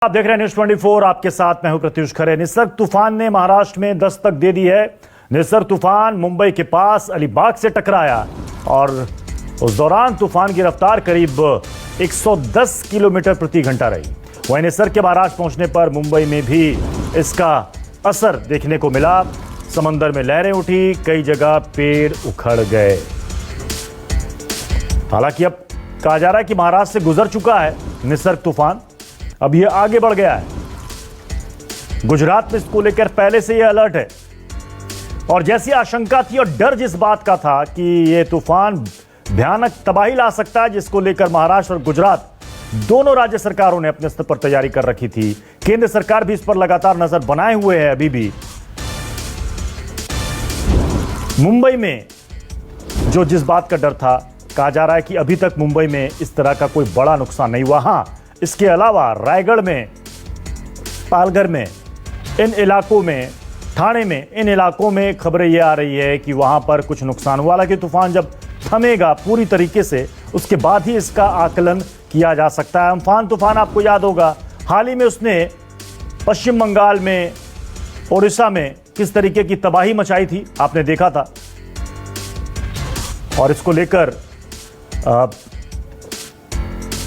आप देख रहे हैं न्यूज 24। आपके साथ मैं हूं प्रत्युष खरे। निसर्ग तूफान ने महाराष्ट्र में दस्तक दे दी है। निसर्ग तूफान मुंबई के पास अलीबाग से टकराया और उस दौरान तूफान की रफ्तार करीब 110 किलोमीटर प्रति घंटा रही। वहीं निसर्ग के महाराष्ट्र पहुंचने पर मुंबई में भी इसका असर देखने को मिला। समंदर में लहरें उठी, कई जगह पेड़ उखड़ गए। हालांकि अब कहा जा रहा है कि महाराष्ट्र से गुजर चुका है निसर्ग तूफान, अब ये आगे बढ़ गया है। गुजरात में इसको लेकर पहले से ये अलर्ट है और जैसी आशंका थी और डर जिस बात का था कि ये तूफान भयानक तबाही ला सकता है, जिसको लेकर महाराष्ट्र और गुजरात दोनों राज्य सरकारों ने अपने स्तर पर तैयारी कर रखी थी। केंद्र सरकार भी इस पर लगातार नजर बनाए हुए है। अभी भी मुंबई में जो जिस बात का डर था, कहा जा रहा है कि अभी तक मुंबई में इस तरह का कोई बड़ा नुकसान नहीं हुआ। हां, इसके अलावा रायगढ़ में, पालघर में, इन इलाकों में, ठाणे में, इन इलाकों में खबरें ये आ रही है कि वहां पर कुछ नुकसान हुआ। हालांकि तूफान जब थमेगा पूरी तरीके से, उसके बाद ही इसका आकलन किया जा सकता है। अम्फान तूफान आपको याद होगा, हाल ही में उसने पश्चिम बंगाल में, ओडिशा में किस तरीके की तबाही मचाई थी, आपने देखा था। और इसको लेकर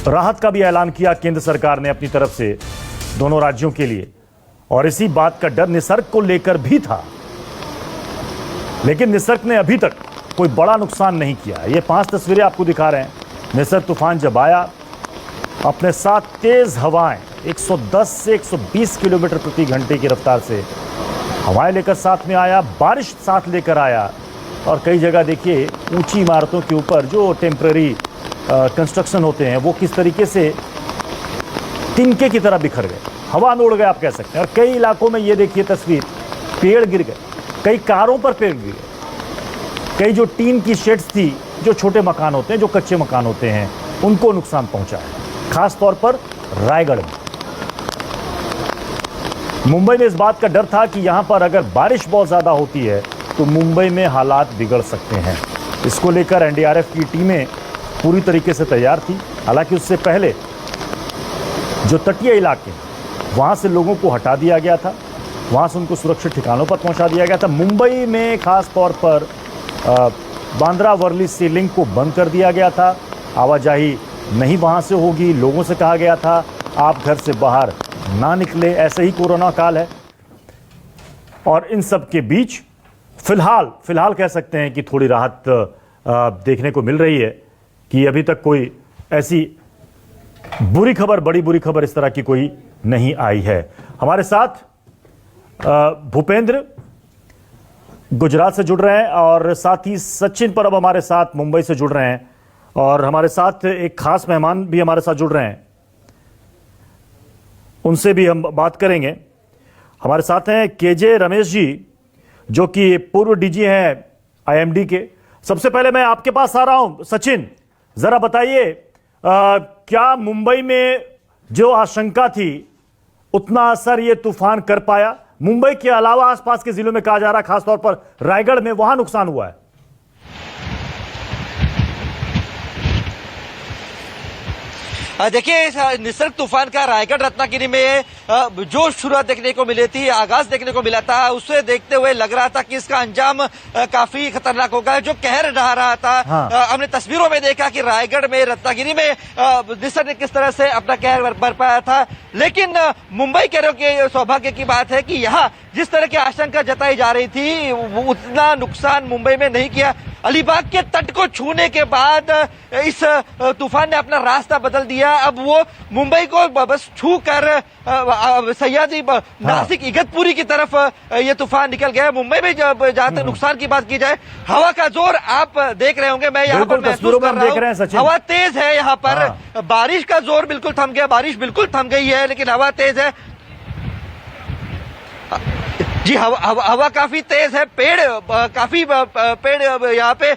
राहत का भी ऐलान किया केंद्र सरकार ने अपनी तरफ से दोनों राज्यों के लिए, और इसी बात का डर निसर्ग को लेकर भी था। लेकिन निसर्ग ने अभी तक कोई बड़ा नुकसान नहीं किया। ये 5 तस्वीरें आपको दिखा रहे हैं। निसर्ग तूफान जब आया, अपने साथ तेज हवाएं 110 से 120 किलोमीटर प्रति घंटे की रफ्तार से हवाएं लेकर साथ में आया, बारिश साथ लेकर आया। और कई जगह देखिए ऊंची इमारतों के ऊपर जो टेम्पररी कंस्ट्रक्शन होते हैं, वो किस तरीके से तिनके की तरह बिखर गए, हवा में उड़ गए आप कह सकते हैं। और कई इलाकों में ये देखिए तस्वीर, पेड़ गिर गए, कई कारों पर पेड़ गिर गए, कई जो टीन की शेड्स थी, जो छोटे मकान होते हैं, जो कच्चे मकान होते हैं, उनको नुकसान पहुंचा है, खास तौर पर रायगढ़ में। मुंबई में इस बात का डर था कि यहां पर अगर बारिश बहुत ज्यादा होती है तो मुंबई में हालात बिगड़ सकते हैं। इसको लेकर एनडीआरएफ की टीमें पूरी तरीके से तैयार थी। हालांकि उससे पहले जो तटीय इलाके, वहां से लोगों को हटा दिया गया था, वहां से उनको सुरक्षित ठिकानों पर पहुंचा दिया गया था। मुंबई में खास तौर पर बांद्रा वर्ली सी लिंक को बंद कर दिया गया था, आवाजाही नहीं वहां से होगी। लोगों से कहा गया था आप घर से बाहर ना निकले, ऐसे ही कोरोना काल है। और इन सब के बीच फिलहाल कह सकते हैं कि थोड़ी राहत देखने को मिल रही है कि अभी तक कोई ऐसी बुरी खबर, बड़ी बुरी खबर इस तरह की कोई नहीं आई है। हमारे साथ भूपेंद्र गुजरात से जुड़ रहे हैं और साथ ही सचिन पर अब हमारे साथ मुंबई से जुड़ रहे हैं, और हमारे साथ एक खास मेहमान भी हमारे साथ जुड़ रहे हैं, उनसे भी हम बात करेंगे। हमारे साथ हैं केजे रमेश जी, जो कि पूर्व डीजी हैं आईएमडी के। सबसे पहले मैं आपके पास आ रहा हूं सचिन, जरा बताइए क्या मुंबई में जो आशंका थी उतना असर ये तूफान कर पाया? मुंबई के अलावा आसपास के जिलों में कहा जा रहा है, खासतौर पर रायगढ़ में, वहां नुकसान हुआ है। देखिए, इस निसर्ग तूफान का रायगढ़ रत्नागिरी में जो शुरुआत देखने को मिली थी, आगाज देखने को मिला था, उसे देखते हुए लग रहा था कि इसका अंजाम काफी खतरनाक होगा। जो कहर ढा रहा था, हाँ। हमने तस्वीरों में देखा कि रायगढ़ में, रत्नागिरी में निसर्ग ने किस तरह से अपना कहर बरपाया था। लेकिन मुंबई के सौभाग्य की बात है कि यहाँ जिस तरह की आशंका जताई जा रही थी, उतना नुकसान मुंबई में नहीं किया। अलीबाग के तट को छूने के बाद इस तूफान ने अपना रास्ता बदल दिया। अब वो मुंबई को बस छू कर सह्याद्री, नासिक, इगतपुरी की तरफ ये तूफान निकल गया। मुंबई में जहां तक नुकसान की बात की जाए, हवा का जोर आप देख रहे होंगे, मैं यहाँ पर महसूस कर रहा हूँ। हवा तेज है यहाँ पर, बारिश का जोर बिल्कुल थम गया, बारिश बिल्कुल थम गई है, लेकिन हवा तेज है जी। हवा काफी तेज है। काफी पेड़ यहाँ पे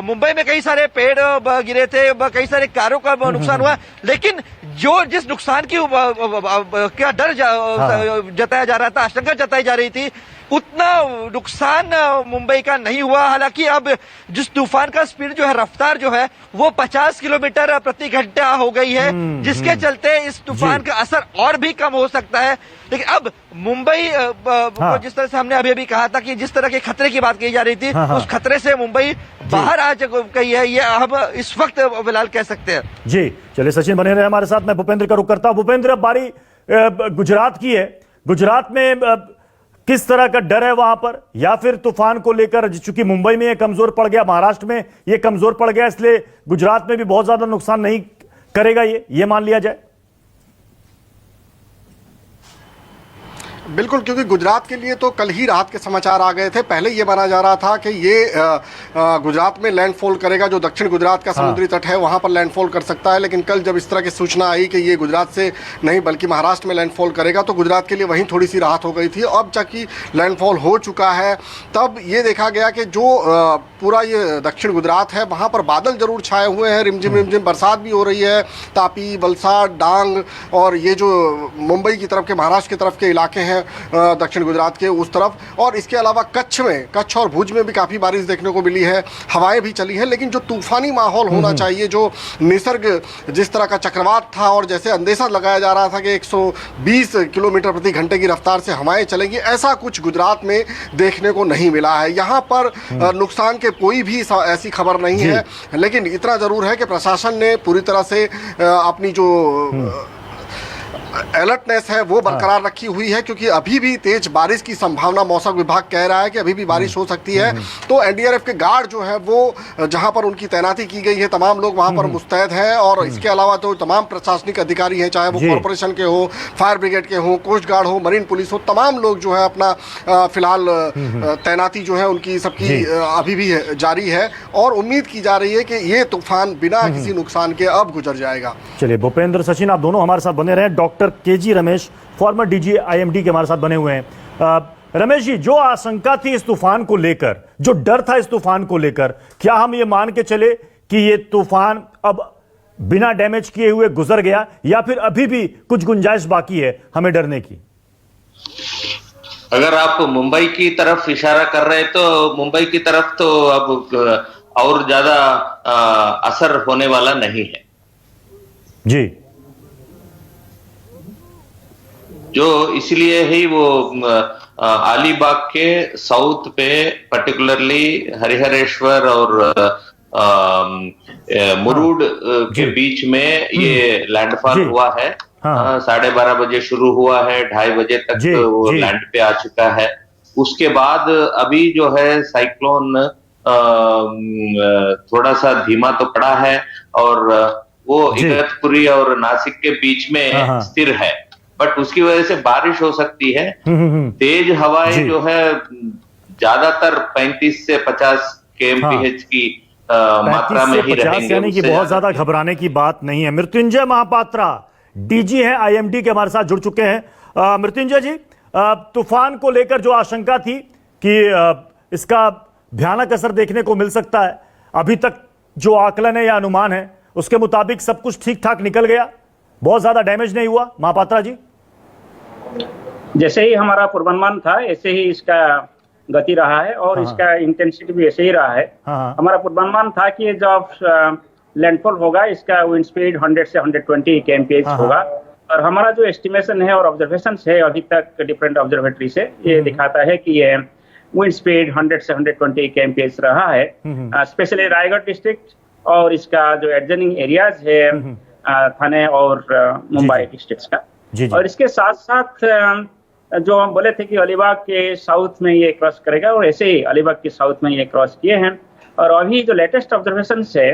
मुंबई में कई सारे पेड़ गिरे थे, कई सारे कारों का नुकसान हुआ। लेकिन जो जिस नुकसान की क्या डर जताया जा रहा था, आशंका जताई जा रही थी, उतना नुकसान मुंबई का नहीं हुआ। हालांकि अब जिस तूफान का स्पीड जो है, रफ्तार जो है वो 50 किलोमीटर प्रति घंटा हो गई है, जिसके चलते इस तूफान का असर और भी कम हो सकता है। लेकिन अब मुंबई जिस तरह से हमने अभी अभी कहा था कि जिस तरह के खतरे की बात कही जा रही थी, उस खतरे से मुंबई बाहर आ गई है, ये हम इस वक्त फिलहाल कह सकते हैं। जी चलिए, सचिन बने रहे हमारे साथ। मैं भूपेंद्र का रुख करता हूं। भूपेंद्र, अब बारी गुजरात की है। गुजरात में किस तरह का डर है वहां पर, या फिर तूफान को लेकर, चूंकि मुंबई में ये कमजोर पड़ गया, महाराष्ट्र में ये कमजोर पड़ गया, इसलिए गुजरात में भी बहुत ज्यादा नुकसान नहीं करेगा ये मान लिया जाए? बिल्कुल, क्योंकि गुजरात के लिए तो कल ही रात के समाचार आ गए थे। पहले ये माना जा रहा था कि ये गुजरात में लैंडफॉल करेगा, जो दक्षिण गुजरात का समुद्री तट है वहां पर लैंडफॉल कर सकता है। लेकिन कल जब इस तरह की सूचना आई कि ये गुजरात से नहीं बल्कि महाराष्ट्र में लैंडफॉल करेगा, तो गुजरात के लिए वहीं थोड़ी सी राहत हो गई थी। अब जबकि लैंडफॉल हो चुका है, तब ये देखा गया कि जो पूरा ये दक्षिण गुजरात है वहाँ पर बादल जरूर छाए हुए हैं, रिमझिम रिमझिम बरसात भी हो रही है। तापी, वलसाड, डांग और ये जो मुंबई की तरफ के, महाराष्ट्र की तरफ के इलाके हैं दक्षिण गुजरात के उस तरफ, और इसके अलावा कच्छ और भुज में भी काफ़ी बारिश देखने को मिली है, हवाएं भी चली हैं। लेकिन जो तूफानी माहौल होना चाहिए, जो निसर्ग जिस तरह का चक्रवात था और जैसे अंदेशा लगाया जा रहा था कि 120 किलोमीटर प्रति घंटे की रफ्तार से हवाएं चलेंगी, ऐसा कुछ गुजरात में देखने को नहीं मिला है। यहाँ पर नुकसान के कोई भी ऐसी खबर नहीं है। लेकिन इतना जरूर है कि प्रशासन ने पूरी तरह से अपनी जो अलर्टनेस है वो बरकरार रखी हुई है, क्योंकि अभी भी तेज बारिश की संभावना मौसम विभाग कह रहा है कि अभी भी बारिश हो सकती है। तो एनडीआरएफ के गार्ड जो है वो जहां पर उनकी तैनाती की गई है, तमाम लोग वहां पर मुस्तैद हैं। और इसके अलावा तो तमाम प्रशासनिक अधिकारी हैं, चाहे वो कॉरपोरेशन के हो, फायर ब्रिगेड के हो, कोस्ट गार्ड हो, मरीन पुलिस हो, तमाम लोग जो है अपना फिलहाल तैनाती जो है उनकी सबकी अभी भी जारी है। और उम्मीद की जा रही है कि ये तूफान बिना किसी नुकसान के अब गुजर जाएगा। चलिए, भूपेंद्र, सचिन, आप दोनों हमारे साथ बने रहे। Doctor KG Ramesh, former DG IMD के हमारे साथ बने हुए हैं। रमेश जी, जो आशंका थी इस तूफान को लेकर, जो डर था इस तूफान को लेकर, क्या हम ये मान के चले कि ये तूफान अब बिना डैमेज किए हुए गुजर गया, या फिर अभी भी कुछ गुंजाइश बाकी है हमें डरने की? अगर आप मुंबई की तरफ इशारा कर रहे हैं तो मुंबई की तरफ तो अब और ज्यादा असर होने वाला नहीं है जी। जो इसलिए ही वो अलीबाग के साउथ पे पर्टिकुलरली हरिहरेश्वर और मुरुड के बीच में ये लैंडफॉल हुआ है। 12:30 बजे शुरू हुआ है, 2:30 बजे तक वो लैंड पे आ चुका है। उसके बाद अभी जो है साइक्लोन थोड़ा सा धीमा तो पड़ा है और वो इगतपुरी और नासिक के बीच में स्थिर है, बट उसकी वजह से बारिश हो सकती है। तेज हवाएं जो है ज्यादातर 35 से 50 kmph की मात्रा में ही रहेंगे, यानी कि बहुत ज्यादा घबराने की बात नहीं है। मृत्युंजय महापात्रा डीजी हैं आईएमडी के, हमारे साथ जुड़ चुके हैं। मृत्युंजय जी, तूफान को लेकर जो आशंका थी कि इसका भयानक असर देखने को मिल सकता है, अभी तक जो आकलन है या अनुमान है उसके मुताबिक सब कुछ ठीक ठाक निकल गया, बहुत ज्यादा डैमेज नहीं हुआ? महापात्रा जी, जैसे ही हमारा पूर्वानुमान था ऐसे ही इसका गति रहा है और इसका इंटेंसिटी भी ऐसे ही रहा है। हमारा पूर्वानुमान था कि जब लैंडफॉल होगा इसका विंड स्पीड 100 से 120 kmph होगा, और हमारा जो एस्टिमेशन है और ऑब्जर्वेशन है अभी तक डिफरेंट ऑब्जर्वेटरी से, ये दिखाता है कि ये विंड स्पीड 100 से 120 kmph रहा है। स्पेशली रायगढ़ डिस्ट्रिक्ट और इसका जो एडजनिंग एरियाज है थाने और मुंबई डिस्ट्रिक्ट का। और इसके साथ साथ जो हम बोले थे कि अलीबाग के साउथ में ये क्रॉस करेगा, और ऐसे ही अलीबाग के साउथ में ये क्रॉस किए हैं। और अभी जो लेटेस्ट ऑब्जर्वेशन है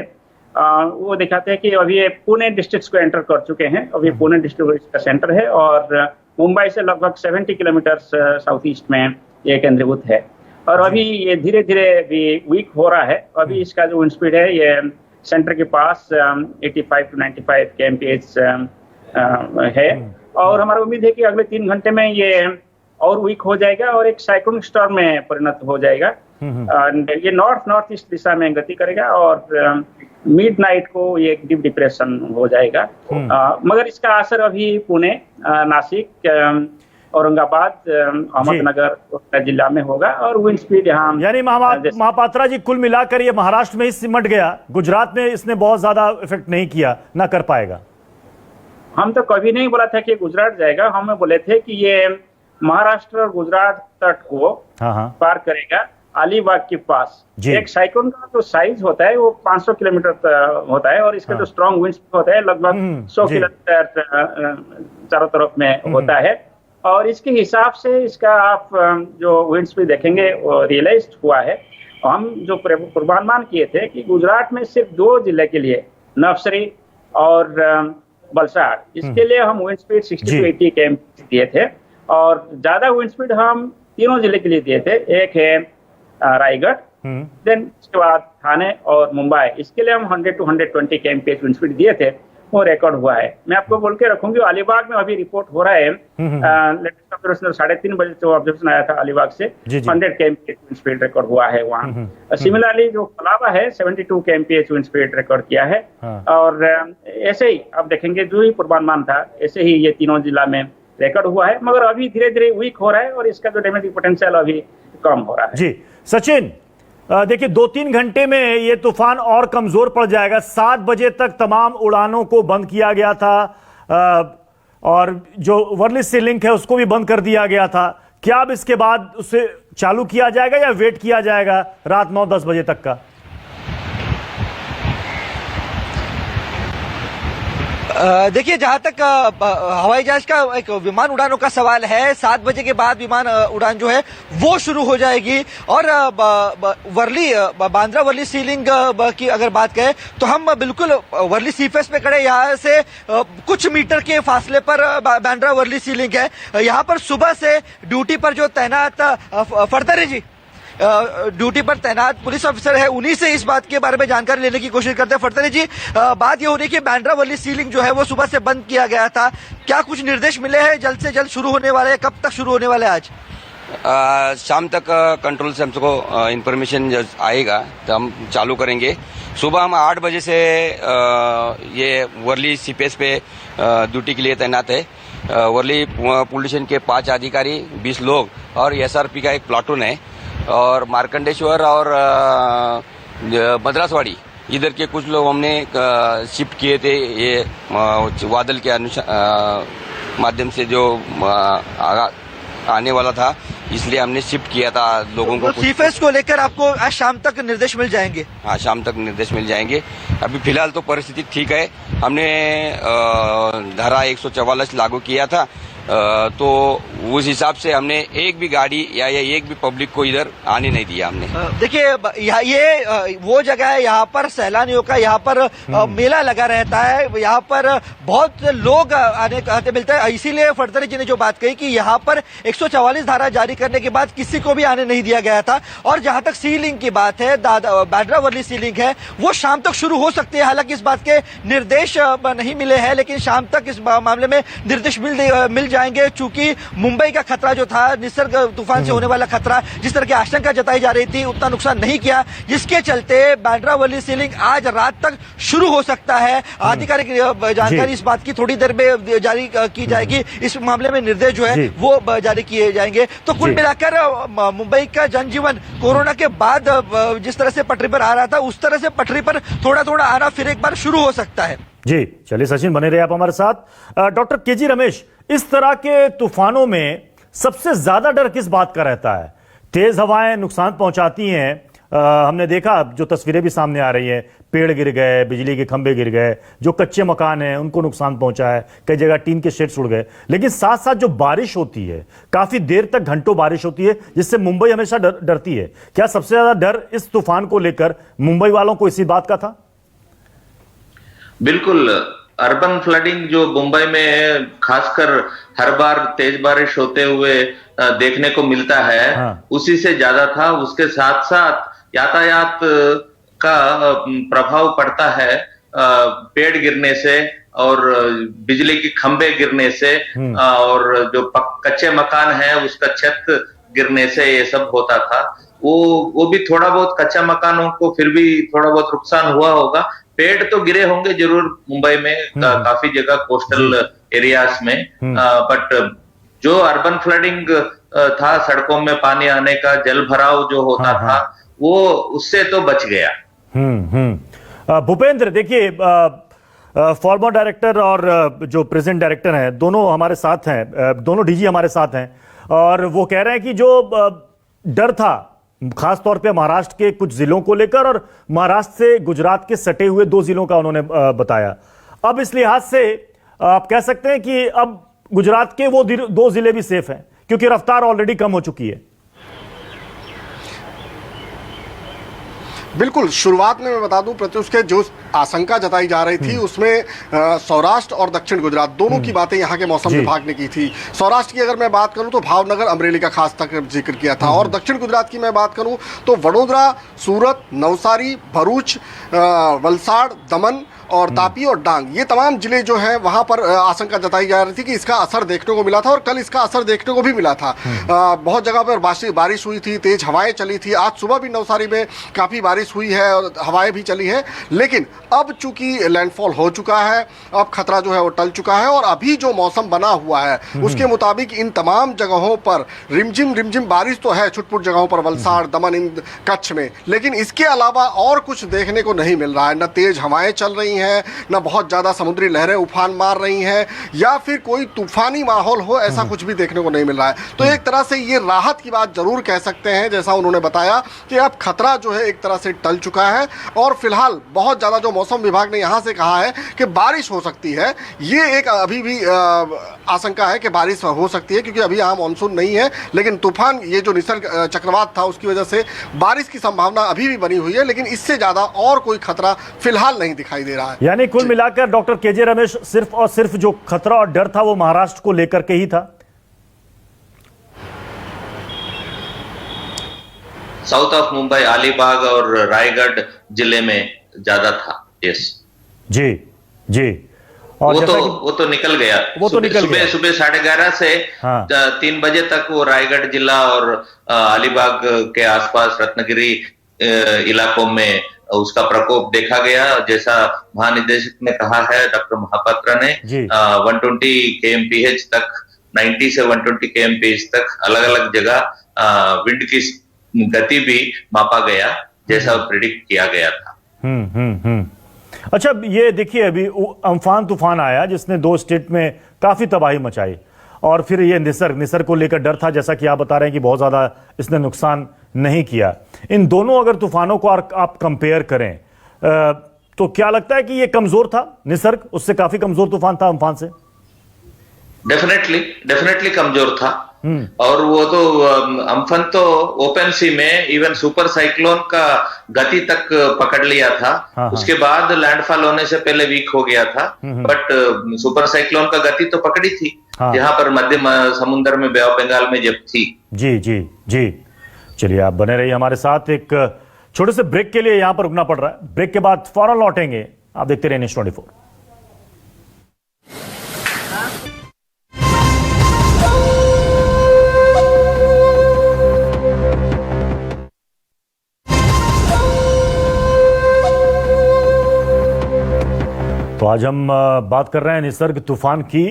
वो दिखाते हैं कि अभी ये पुणे डिस्ट्रिक्ट को एंटर कर चुके हैं। अभी पुणे डिस्ट्रिक्ट इसका सेंटर है और मुंबई से लगभग 70 किलोमीटर साउथ ईस्ट में ये केंद्रीभूत है। और अभी ये धीरे धीरे भी वीक हो रहा है। अभी इसका जो विंड स्पीड है ये सेंटर के पास 85 to 95 kmph है। और हमारा उम्मीद है कि अगले 3 घंटे में ये और वीक हो जाएगा और एक साइक्लोनिक स्टॉर्म में परिणत हो जाएगा। ये नॉर्थ ईस्ट दिशा में गति करेगा और मिडनाइट को ये एक डीप डिप्रेशन हो जाएगा। मगर इसका असर अभी पुणे, नासिक, औरंगाबाद अहमदनगर जिला में होगा। और विंड स्पीड यहाँ यानी महापात्रा जी कुल मिलाकर ये महाराष्ट्र में ही सिमट गया, गुजरात में इसने बहुत ज्यादा इफेक्ट नहीं किया, ना कर पाएगा। हम तो कभी नहीं बोला था कि गुजरात जाएगा, हमें बोले थे कि ये महाराष्ट्र और गुजरात तट को पार करेगा अलीबाग के पास। एक साइक्लोन का जो साइज होता है वो 500 किलोमीटर होता है और इसका जो स्ट्रॉन्ग विंड होता है लगभग 100 किलोमीटर चारों तरफ में होता है। और इसके हिसाब से इसका आप जो विंड स्पीड देखेंगे वो रियलाइज हुआ है। हम जो पूर्वानुमान किए थे कि गुजरात में सिर्फ 2 जिले के लिए, नवसरी और वलसाड़, इसके लिए हम विंड स्पीड 60 to 80 km दिए थे। और ज्यादा विंड स्पीड हम तीनों जिले के लिए दिए थे। एक है रायगढ़, देन इसके बाद थाने और मुंबई, इसके लिए हम 100 to 120 km विंड स्पीड दिए थे, वो रिकॉर्ड हुआ है। मैं आपको बोल के रखूंगी, अलीबाग में अभी रिपोर्ट हो रहा है, लेटेस्ट ऑब्जर्वेशन 3:30 बजे जो ऑब्जर्वेशन आया था अलीबाग से, 100 km विंड स्पीड रिकॉर्ड हुआ है वहाँ। सिमिलरली जो कोलाबा है 72 km विंड स्पीड रिकॉर्ड किया है। और ऐसे ही आप देखेंगे जो ही पूर्वानुमान था ऐसे ही ये तीनों जिला में रिकॉर्ड हुआ है, मगर अभी धीरे धीरे वीक हो रहा है और इसका जो डैमेजिंग पोटेंशियल अभी कम हो रहा है। जी सचिन, देखिए 2-3 घंटे में ये तूफान और कमजोर पड़ जाएगा। 7 बजे तक तमाम उड़ानों को बंद किया गया था और जो वर्ली सी लिंक है उसको भी बंद कर दिया गया था। क्या अब इसके बाद उसे चालू किया जाएगा या वेट किया जाएगा रात 9-10 बजे तक का? देखिए, जहां तक हवाई जहाज का एक विमान उड़ानों का सवाल है, 7 बजे के बाद विमान उड़ान जो है वो शुरू हो जाएगी। और बांद्रा वर्ली सीलिंग की अगर बात करें तो हम बिल्कुल वर्ली सीफेस पे खड़े, यहाँ से कुछ मीटर के फासले पर बांद्रा वर्ली सीलिंग है। यहाँ पर सुबह से ड्यूटी पर जो तैनात फरतरे जी ड्यूटी पर तैनात पुलिस ऑफिसर है, उन्हीं से इस बात के बारे में जानकारी लेने की कोशिश करते हैं। फरतरे जी, बात ये हो रही है कि बांद्रा वर्ली सीलिंग जो है वो सुबह से बंद किया गया था, क्या कुछ निर्देश मिले हैं? जल्द से जल्द शुरू होने वाले हैं, कब तक शुरू होने वाले हैं? आज शाम तक कंट्रोल से हमको इंफॉर्मेशन आएगा तो हम चालू करेंगे। सुबह हम 8 बजे से ये वर्ली सीपेस पे ड्यूटी के लिए तैनात है। वर्ली पुलिस के 5 अधिकारी, 20 लोग और एसआरपी का एक प्लाटून है। और मार्कंडेश्वर और मद्रासवाड़ी इधर के कुछ लोग हमने शिफ्ट किए थे, ये बादल के माध्यम से जो आने वाला था, इसलिए हमने शिफ्ट किया था लोगों को। सीफेस को लेकर आपको आज शाम तक निर्देश मिल जाएंगे? हाँ, शाम तक निर्देश मिल जाएंगे। अभी फिलहाल तो परिस्थिति ठीक है। हमने धारा 144 लागू किया था, तो उस हिसाब से हमने एक भी गाड़ी या एक भी पब्लिक को इधर आने नहीं दिया हमने। देखिए, ये वो जगह है, यहाँ पर सैलानियों का यहाँ पर मेला लगा रहता है, यहाँ पर बहुत लोग आते मिलते हैं। इसीलिए फरतरे जी ने जो बात कही कि यहाँ पर 144 धारा जारी करने के बाद किसी को भी आने नहीं दिया गया था। और जहां तक सी लिंक की बात है, बांद्रा वर्ली सी लिंक है, वो शाम तक शुरू हो सकती है। हालांकि इस बात के निर्देश नहीं मिले हैं, लेकिन शाम तक इस मामले में निर्देश मिल जाएंगे। चूंकि मुंबई का खतरा जो था, निसर्ग तूफान से होने वाला खतरा, जिस तरह की आशंका जताई जा रही थी, उतना नुकसान नहीं किया, जिसके चलते बांद्रा वर्ली सीलिंग आज रात तक शुरू हो सकता है। आधिकारिक जानकारी इस बात की थोड़ी देर में जारी की जाएगी। इस मामले में निर्देश जो है वो जारी किए जाएंगे। तो कुल मिलाकर मुंबई का जनजीवन कोरोना के बाद जिस तरह से पटरी पर आ रहा था, उस तरह से पटरी पर थोड़ा थोड़ा आना फिर एक बार शुरू हो सकता है। जी चलिए सचिन, बने रहे आप हमारे साथ। डॉक्टर केजी रमेश, इस तरह के तूफानों में सबसे ज्यादा डर किस बात का रहता है? तेज हवाएं नुकसान पहुंचाती हैं, हमने देखा जो तस्वीरें भी सामने आ रही हैं, पेड़ गिर गए, बिजली के खंभे गिर गए, जो कच्चे मकान हैं उनको नुकसान पहुंचा है, कई जगह टीन के शेड्स उड़ गए। लेकिन साथ साथ जो बारिश होती है, काफी देर तक घंटों बारिश होती है, जिससे मुंबई हमेशा डरती है। क्या सबसे ज्यादा डर इस तूफान को लेकर मुंबई वालों को इसी बात का था? बिल्कुल, अर्बन फ्लडिंग जो मुंबई में खासकर हर बार तेज बारिश होते हुए देखने को मिलता है, उसी से ज्यादा था। उसके साथ साथ यातायात का प्रभाव पड़ता है पेड़ गिरने से और बिजली की खंभे गिरने से, और जो कच्चे मकान है उसका छत गिरने से ये सब होता था। वो भी थोड़ा बहुत कच्चा मकानों को फिर भी थोड़ा बहुत नुकसान हुआ होगा। पेड़ तो गिरे होंगे जरूर मुंबई में, काफी जगह कोस्टल एरियाज में, बट जो अर्बन फ्लडिंग था, सड़कों में पानी आने का, जल भराव जो होता था, वो उससे तो बच गया। भूपेंद्र, देखिए, फॉर्मर डायरेक्टर और जो प्रेजेंट डायरेक्टर हैं दोनों हमारे साथ हैं, दोनों डीजी हमारे साथ हैं, और वो कह रहे हैं कि जो डर था खास तौर पे महाराष्ट्र के कुछ जिलों को लेकर और महाराष्ट्र से गुजरात के सटे हुए 2 जिलों का उन्होंने बताया, अब इस लिहाज से आप कह सकते हैं कि अब गुजरात के वो 2 जिले भी सेफ हैं क्योंकि रफ्तार ऑलरेडी कम हो चुकी है। बिल्कुल, शुरुआत में मैं बता दूं प्रत्युष के जो आशंका जताई जा रही थी उसमें सौराष्ट्र और दक्षिण गुजरात दोनों की बातें यहाँ के मौसम विभाग ने की थी। सौराष्ट्र की अगर मैं बात करूं तो भावनगर, अमरेली का खास तक जिक्र किया था, और दक्षिण गुजरात की मैं बात करूं तो वडोदरा, सूरत, नवसारी, भरूच, वलसाड़, दमन और तापी और डांग, ये तमाम जिले जो हैं वहां पर आशंका जताई जा रही थी कि इसका असर देखने को मिला था, और कल इसका असर देखने को भी मिला था। बहुत जगह पर बारिश हुई थी, तेज हवाएं चली थी। आज सुबह भी नवसारी में काफ़ी बारिश हुई है और हवाएं भी चली है, लेकिन अब चूंकि लैंडफॉल हो चुका है, अब खतरा जो है वो टल चुका है, और अभी जो मौसम बना हुआ है उसके मुताबिक इन तमाम जगहों पर रिमझिम रिमझिम बारिश तो है, छुटपुट जगहों पर, वलसाड़, दमन, इन कच्छ में, लेकिन इसके अलावा और कुछ देखने को नहीं मिल रहा है। न तेज हवाएं चल रही हैं, न बहुत ज्यादा समुद्री लहरें उफान मार रही हैं, या फिर कोई तूफानी माहौल हो, ऐसा कुछ भी देखने को नहीं मिल रहा है। तो एक तरह से ये राहत की बात जरूर कह सकते हैं, जैसा उन्होंने बताया कि अब खतरा जो है एक तरह से टल चुका है, और फिलहाल बहुत ज्यादा जो मौसम विभाग ने यहां से कहा है कि बारिश हो सकती है, ये एक अभी भी आशंका है कि बारिश हो सकती है, क्योंकि अभी यहाँ मानसून नहीं है, लेकिन तूफान, ये जो निसर्ग चक्रवात था उसकी वजह से बारिश की संभावना अभी भी बनी हुई है, लेकिन इससे ज्यादा और कोई खतरा फिलहाल नहीं दिखाई दे रहा है। यानी कुल मिलाकर डॉक्टर केजे रमेश, सिर्फ और सिर्फ जो खतरा और डर था वो महाराष्ट्र को लेकर के ही था। साउथ ऑफ मुंबई, अलीबाग और रायगढ़ जिले में ज्यादा था। यस जी जी, और वो तो निकल गया, सुबह 11:30 से 3 बजे तक वो रायगढ़ जिला और अलीबाग के आसपास रत्नागिरी इलाकों में उसका प्रकोप देखा गया। जैसा महानिदेशक ने कहा है, डॉक्टर महापात्रा ने, 120 kmph तक, 90 से 120 kmph तक अलग अलग जगह विंड की गति भी मापा गया, जैसा प्रिडिक्ट किया गया था। अच्छा, ये देखिए, अभी अम्फान तूफान आया जिसने 2 स्टेट में काफी तबाही मचाई, और फिर ये निसर्ग को लेकर डर था, जैसा कि आप बता रहे हैं कि बहुत ज्यादा इसने नुकसान नहीं किया। इन दोनों अगर तूफानों को आप कंपेयर करें तो क्या लगता है कि ये कमजोर था निसर्ग, उससे काफी कमजोर तूफान था अम्फान से? डेफिनेटली कमजोर था, और वो तो अम्फन तो ओपन सी में इवन सुपर साइक्लोन का गति तक पकड़ लिया था। उसके बाद लैंडफॉल होने से पहले वीक हो गया था, बट सुपर साइक्लोन का गति तो पकड़ी थी, जहां पर मध्य समुद्र में, बे ऑफ बंगाल में जब थी। जी जी जी, चलिए आप बने रहिए हमारे साथ। एक छोटे से ब्रेक के लिए यहां पर रुकना पड़ रहा है, ब्रेक के बाद फौरन लौटेंगे। आप देखते रहिए न्यूज़ 24। तो आज हम बात कर रहे हैं निसर्ग तूफान की।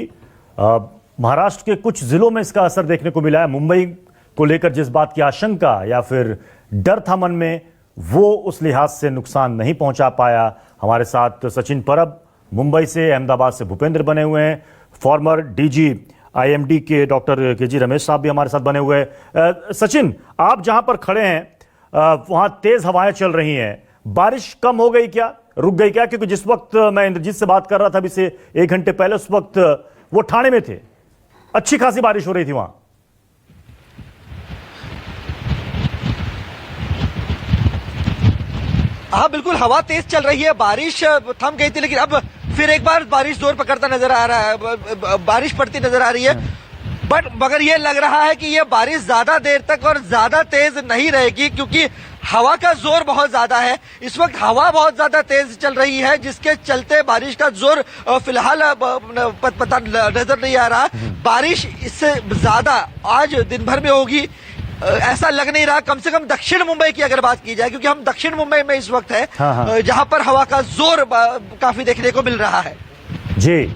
महाराष्ट्र के कुछ जिलों में इसका असर देखने को मिला है। मुंबई को लेकर जिस बात की आशंका या फिर डर था मन में, वो उस लिहाज से नुकसान नहीं पहुंचा पाया। हमारे साथ सचिन परब मुंबई से, अहमदाबाद से भूपेंद्र बने हुए हैं, फॉर्मर डीजी आईएमडी के डॉक्टर केजी रमेश साहब भी हमारे साथ बने हुए हैं। सचिन, आप जहां पर खड़े हैं वहां तेज हवाएं चल रही हैं, बारिश कम हो गई क्या, रुक गई क्या? क्योंकि जिस वक्त मैं इंद्रजीत से बात कर रहा था अभी से 1 घंटे पहले, उस वक्त वो ठाणे में थे, अच्छी खासी बारिश हो रही थी वहां। हाँ बिल्कुल, हवा तेज चल रही है, बारिश थम गई थी, लेकिन अब फिर एक बार बारिश जोर पकड़ता नजर आ रहा है, बारिश पड़ती नजर आ रही है। बट मगर ये लग रहा है कि ये बारिश ज्यादा देर तक और ज्यादा तेज नहीं रहेगी, क्योंकि हवा का जोर बहुत ज्यादा है। इस वक्त हवा बहुत ज्यादा तेज चल रही है, जिसके चलते बारिश का जोर फिलहाल पता नजर नहीं आ रहा। बारिश इससे ज्यादा आज दिन भर में होगी ऐसा लग नहीं रहा, कम से कम दक्षिण मुंबई की अगर बात की जाए, क्योंकि हम दक्षिण मुंबई में इस वक्त है, जहां पर हवा का जोर काफी देखने को मिल रहा है। जी,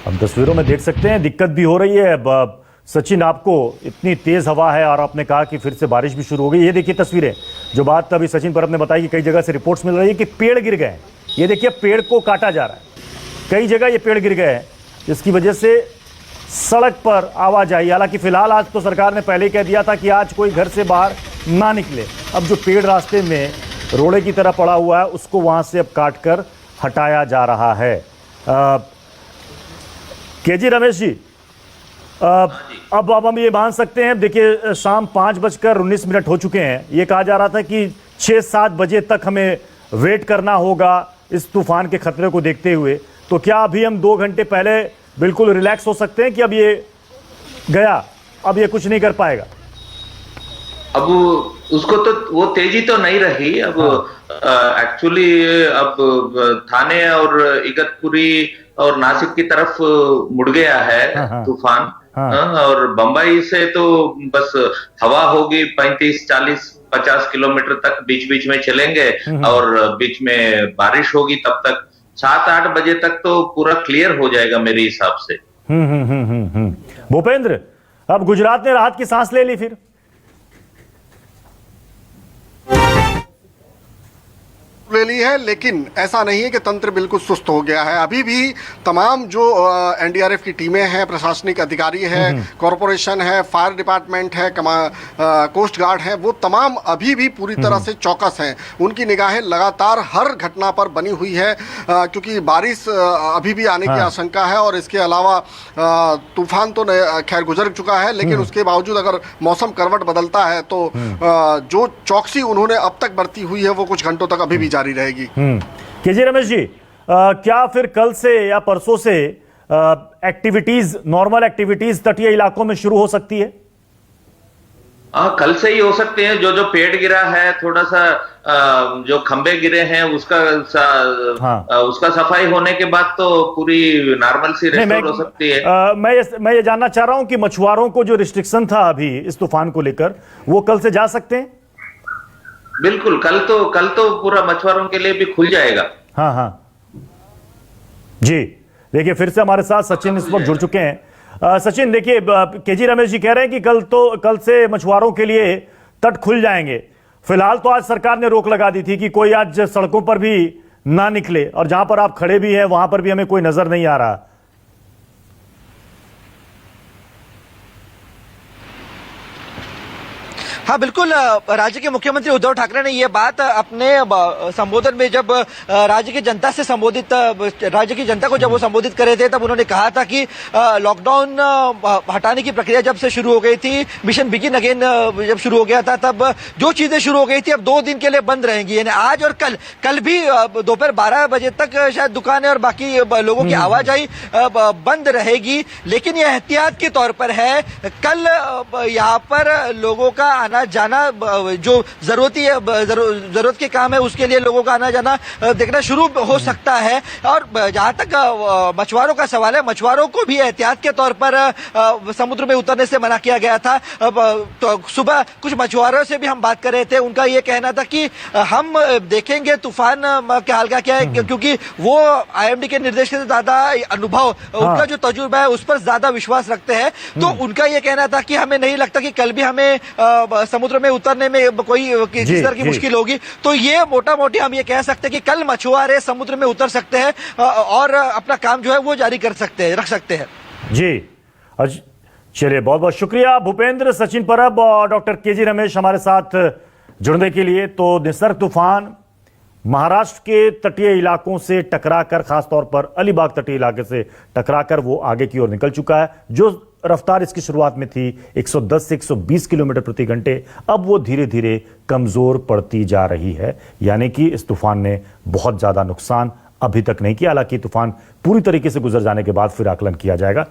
हम तस्वीरों में देख सकते हैं दिक्कत भी हो रही है, सचिन, आपको इतनी तेज हवा है और आपने कहा कि फिर से बारिश भी शुरू हो गई। ये देखिए तस्वीरें, जो बात अभी सचिन परब ने बताई कि कई जगह से रिपोर्ट्स मिल रही है कि पेड़ गिर गए हैं। ये देखिए पेड़ को काटा जा रहा है, कई जगह ये पेड़ गिर गए हैं, जिसकी वजह से सड़क पर आवाजाही, हालांकि फिलहाल आज तो सरकार ने पहले ही कह दिया था कि आज कोई घर से बाहर ना निकले। अब जो पेड़ रास्ते में रोड़े की तरह पड़ा हुआ है उसको वहां से अब काट कर हटाया जा रहा है। केजी रमेश जी, अब हम ये मान सकते हैं, देखिए शाम 5:19 हो चुके हैं। ये कहा जा रहा था कि 6-7 बजे तक हमें वेट करना होगा इस तूफान के खतरे को देखते हुए। तो क्या अभी हम 2 घंटे पहले बिल्कुल रिलैक्स हो सकते हैं कि अब ये गया, अब ये कुछ नहीं कर पाएगा? अब उसको तो वो तेजी तो नहीं रही। अब एक्चुअली अब थाने और इगतपुरी और नासिक की तरफ मुड़ गया है तूफान। और बंबई से तो बस हवा होगी 35, 40, 50 किलोमीटर तक बीच बीच में चलेंगे और बीच में बारिश होगी। तब तक 7-8 बजे तक तो पूरा क्लियर हो जाएगा मेरे हिसाब से। भूपेंद्र, अब गुजरात ने राहत की सांस ले ली फिर? ले ली है, लेकिन ऐसा नहीं है कि तंत्र बिल्कुल सुस्त हो गया है। अभी भी तमाम जो एनडीआरएफ की टीमें हैं, प्रशासनिक अधिकारी है, कॉरपोरेशन है, फायर डिपार्टमेंट है, कोस्ट गार्ड है, वो तमाम अभी भी पूरी तरह से चौकस हैं। उनकी निगाहें लगातार हर घटना पर बनी हुई है, क्योंकि बारिश अभी भी आने की आशंका है। और इसके अलावा तूफान तो खैर गुजर चुका है, लेकिन उसके बावजूद अगर मौसम करवट बदलता है तो जो चौकसी उन्होंने अब तक बरती हुई है वो कुछ घंटों तक अभी भी जारी रहेगी। केजी रमेश जी, क्या फिर कल से या परसों से एक्टिविटीज, नॉर्मल एक्टिविटीज तटीय इलाकों में शुरू हो सकती है? कल से ही हो सकते हैं। जो पेड़ गिरा है, थोड़ा सा जो खंबे गिरे हैं उसका सफाई होने के बाद तो पूरी नॉर्मल सी रेस्टोर हो सकती है। मैं ये जानना चाह रहा हूं कि मछुआरों को जो रिस्ट्रिक्शन था अभी इस तूफान को लेकर, वो कल से जा सकते हैं? बिल्कुल, कल तो पूरा मछुआरों के लिए भी खुल जाएगा। हाँ जी। देखिए फिर से हमारे साथ सचिन इस वक्त जुड़ चुके हैं। सचिन, देखिए केजी रमेश जी कह रहे हैं कि कल से मछुआरों के लिए तट खुल जाएंगे। फिलहाल तो आज सरकार ने रोक लगा दी थी कि कोई आज सड़कों पर भी ना निकले, और जहां पर आप खड़े भी हैं वहां पर भी हमें कोई नजर नहीं आ रहा। हाँ बिल्कुल, राज्य के मुख्यमंत्री उद्धव ठाकरे ने ये बात अपने संबोधन में, जब राज्य की जनता से संबोधित, राज्य की जनता को जब वो संबोधित कर रहे थे, तब उन्होंने कहा था कि लॉकडाउन हटाने की प्रक्रिया जब से शुरू हो गई थी, मिशन बिगिन अगेन जब शुरू हो गया था, तब जो चीजें शुरू हो गई थी अब 2 दिन के लिए बंद रहेंगी। यानी आज और कल भी दोपहर 12 बजे तक शायद दुकानें और बाकी लोगों की आवाजाही बंद रहेगी। लेकिन यह एहतियात के तौर पर है। कल यहाँ पर लोगों का आना जाना, जो जरूरत के काम है उसके लिए लोगों का आना जाना देखना शुरू हो सकता है। और जहां तक मछुआरों का सवाल है, मछुआरों को भी एहतियात के तौर पर समुद्र में उतरने से मना किया गया था। तो सुबह कुछ मछुआरों से भी हम बात कर रहे थे, उनका ये कहना था कि हम देखेंगे तूफान के हाल का क्या है, क्योंकि वो आईएमडी के निर्देश से ज्यादा अनुभव, उनका जो तजुर्बा है उस पर ज्यादा विश्वास रखते हैं। तो उनका ये कहना था कि हमें नहीं लगता कि कल भी हमें समुद्र में उतरने में कोई किसी तरह की मुश्किल होगी। तो ये मोटा मोटी हम ये कह सकते हैं कि कल मछुआरे समुद्र में उतर सकते हैं और अपना काम जो है वो जारी कर सकते हैं, रख सकते हैं। जी चलिए, बहुत बहुत शुक्रिया भूपेंद्र, सचिन परब और डॉक्टर केजी रमेश हमारे साथ जुड़ने के लिए। तो निसर्ग तूफान महाराष्ट्र के तटीय इलाकों से टकराकर, खासतौर पर अलीबाग तटीय इलाके से टकराकर वो आगे की ओर निकल चुका है। जो रफ्तार इसकी शुरुआत में थी 110 से 120 किलोमीटर प्रति घंटे, अब वो धीरे धीरे कमजोर पड़ती जा रही है। यानी कि इस तूफान ने बहुत ज्यादा नुकसान अभी तक नहीं किया। हालांकि तूफान पूरी तरीके से गुजर जाने के बाद फिर आकलन किया जाएगा।